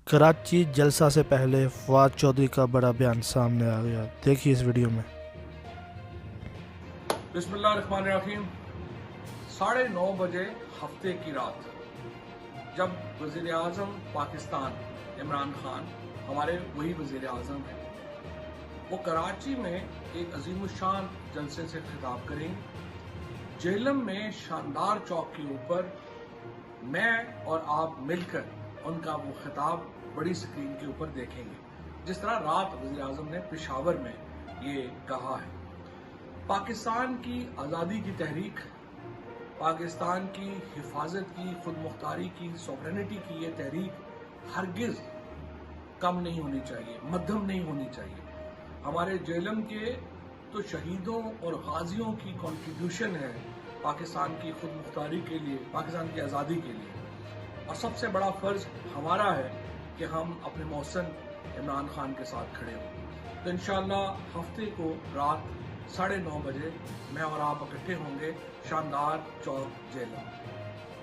कराची जलसा से पहले फवाद चौधरी का बड़ा बयान सामने आ गया। देखिए इस वीडियो में। बिस्मिल्लाहिर्रहमानिर्रहीम। 9:30 बजे हफ्ते की रात जब वज़ीर आज़म पाकिस्तान इमरान खान, हमारे वही वज़ीर आज़म हैं, वो कराची में एक अजीमुशान जलसे से खिताब करेंगे। जेहलम में शानदार चौक के ऊपर मैं और आप मिलकर उनका वो खिताब बड़ी स्क्रीन के ऊपर देखेंगे, जिस तरह रात वज़ीर आज़म ने पेशावर में ये कहा है। पाकिस्तान की आज़ादी की तहरीक, पाकिस्तान की हिफाजत की, खुद मुख्तारी की, सॉवरेनिटी की ये तहरीक हरगिज़ कम नहीं होनी चाहिए, मध्यम नहीं होनी चाहिए। हमारे जेहलम के तो शहीदों और गाजियों की कंट्रीब्यूशन है पाकिस्तान की खुद मुख्तारी के लिए, पाकिस्तान की आज़ादी के लिए। और सबसे बड़ा फ़र्ज़ हमारा है कि हम अपने मौसन इमरान खान के साथ खड़े हों। तो इंशाअल्लाह हफ्ते को रात 9:30 बजे मैं और आप इकट्ठे होंगे शानदार चौक जेहलम।